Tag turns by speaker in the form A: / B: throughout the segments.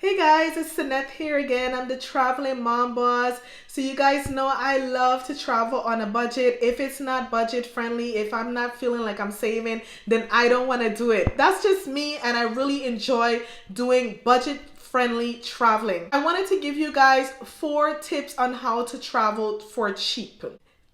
A: Hey guys, it's Saneth here again. I'm the traveling mom boss. So you guys know I love to travel on a budget. If it's not budget friendly, if I'm not feeling like I'm saving, then I don't want to do it. That's just me, and I really enjoy doing budget friendly traveling. I wanted to give you guys 4 tips on how to travel for cheap.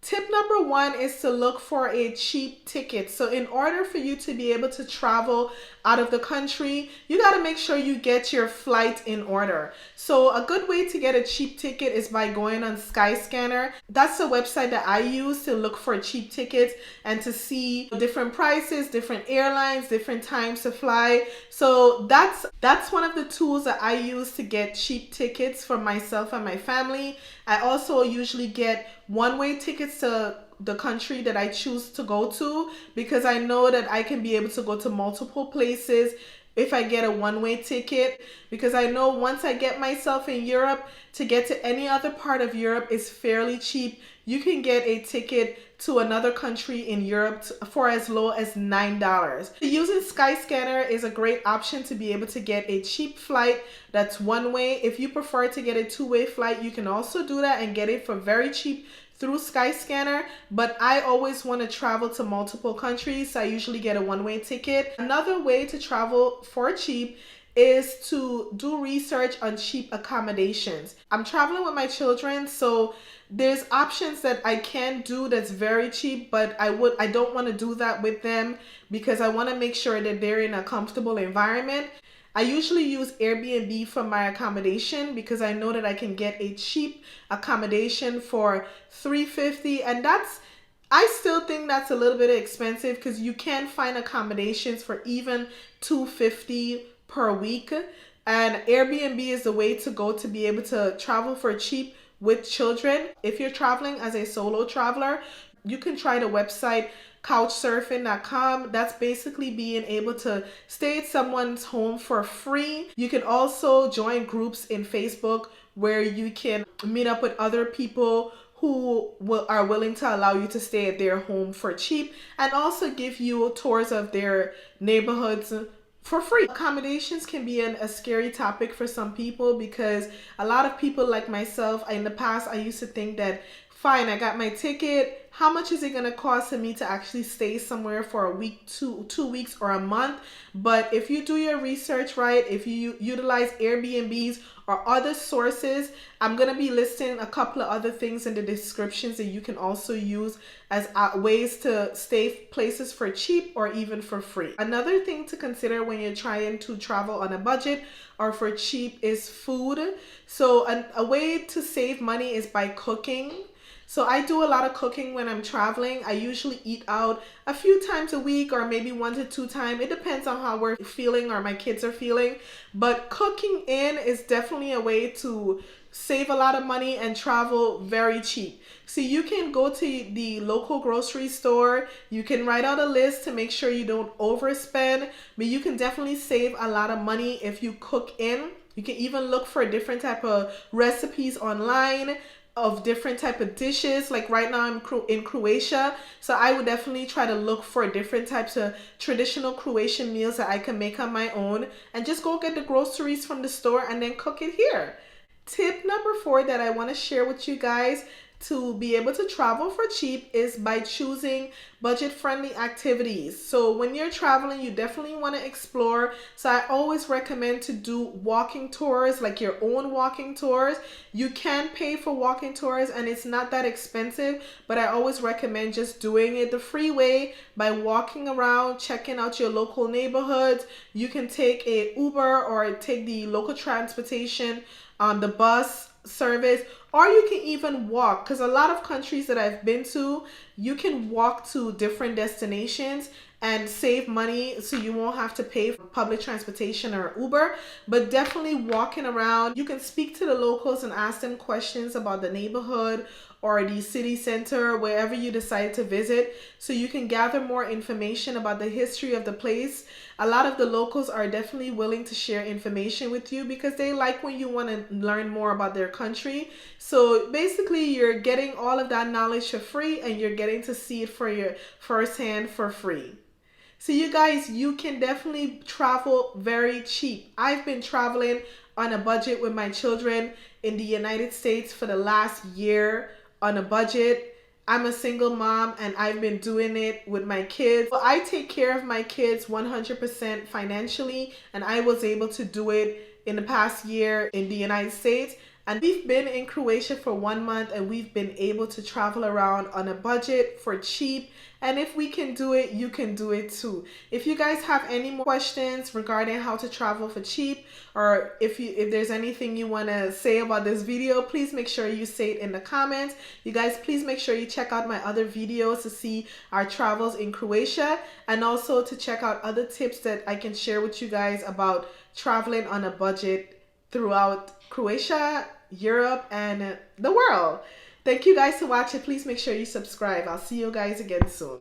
A: Tip number 1 is to look for a cheap ticket. So in order for you to be able to travel out of the country, you got to make sure you get your flight in order. So a good way to get a cheap ticket is by going on Skyscanner. That's the website that I use to look for cheap tickets and to see different prices, different airlines, different times to fly. So that's one of the tools that I use to get cheap tickets for myself and my family. I also usually get one-way tickets to the country that I choose to go to, because I know that I can be able to go to multiple places if I get a one-way ticket, because I know once I get myself in Europe, to get to any other part of Europe is fairly cheap. You can get a ticket to another country in Europe for as low as $9. Using Skyscanner is a great option to be able to get a cheap flight that's one way. If you prefer to get a two-way flight, you can also do that and get it for very cheap through Skyscanner, but I always want to travel to multiple countries, so I usually get a one-way ticket. Another way to travel for cheap is to do research on cheap accommodations. I'm traveling with my children, so there's options that I can do that's very cheap, but I don't want to do that with them because I want to make sure that they're in a comfortable environment. I usually use Airbnb for my accommodation because I know that I can get a cheap accommodation for $350, and I still think that's a little bit expensive because you can find accommodations for even $250 per week, and Airbnb is the way to go to be able to travel for cheap with children. If you're traveling as a solo traveler, you can try the website couchsurfing.com. That's basically being able to stay at someone's home for free. You can also join groups in Facebook where you can meet up with other people who are willing to allow you to stay at their home for cheap and also give you tours of their neighborhoods for free. Accommodations can be a scary topic for some people because a lot of people like myself, in the past I used to think that, fine, I got my ticket, how much is it going to cost for me to actually stay somewhere for a week, 2 weeks, or a month? But if you do your research right, if you utilize Airbnbs or other sources, I'm going to be listing a couple of other things in the descriptions that you can also use as ways to stay places for cheap or even for free. Another thing to consider when you're trying to travel on a budget or for cheap is food. So a way to save money is by cooking. So I do a lot of cooking when I'm traveling. I usually eat out a few times a week or maybe 1 to 2 times. It depends on how we're feeling or my kids are feeling. But cooking in is definitely a way to save a lot of money and travel very cheap. So you can go to the local grocery store. You can write out a list to make sure you don't overspend. But you can definitely save a lot of money if you cook in. You can even look for different type of recipes online of different type of dishes. Like right now I'm in Croatia, so I would definitely try to look for different types of traditional Croatian meals that I can make on my own and just go get the groceries from the store and then cook it here. Tip number 4 that I want to share with you guys to be able to travel for cheap is by choosing budget-friendly activities. So when you're traveling, you definitely want to explore. So I always recommend to do walking tours, like your own walking tours. You can pay for walking tours and it's not that expensive, but I always recommend just doing it the free way by walking around, checking out your local neighborhoods. You can take a Uber or take the local transportation on the bus service, or you can even walk, because a lot of countries that I've been to, you can walk to different destinations and save money, so you won't have to pay for public transportation or Uber. But definitely walking around, you can speak to the locals and ask them questions about the neighborhood or the city center, wherever you decide to visit, so you can gather more information about the history of the place. A lot of the locals are definitely willing to share information with you because they like when you want to learn more about their country. So basically you're getting all of that knowledge for free and you're getting to see it for your firsthand for free. So you guys, you can definitely travel very cheap. I've been traveling on a budget with my children in the United States for the last year on a budget. I'm a single mom and I've been doing it with my kids. So I take care of my kids 100% financially, and I was able to do it in the past year in the United States. And we've been in Croatia for 1 month and we've been able to travel around on a budget for cheap. And if we can do it, you can do it too. If you guys have any more questions regarding how to travel for cheap, or if there's anything you want to say about this video, please make sure you say it in the comments. You guys, please make sure you check out my other videos to see our travels in Croatia, and also to check out other tips that I can share with you guys about traveling on a budget throughout Croatia, Europe, and the world. Thank you guys for watching. Please make sure you subscribe. I'll see you guys again soon.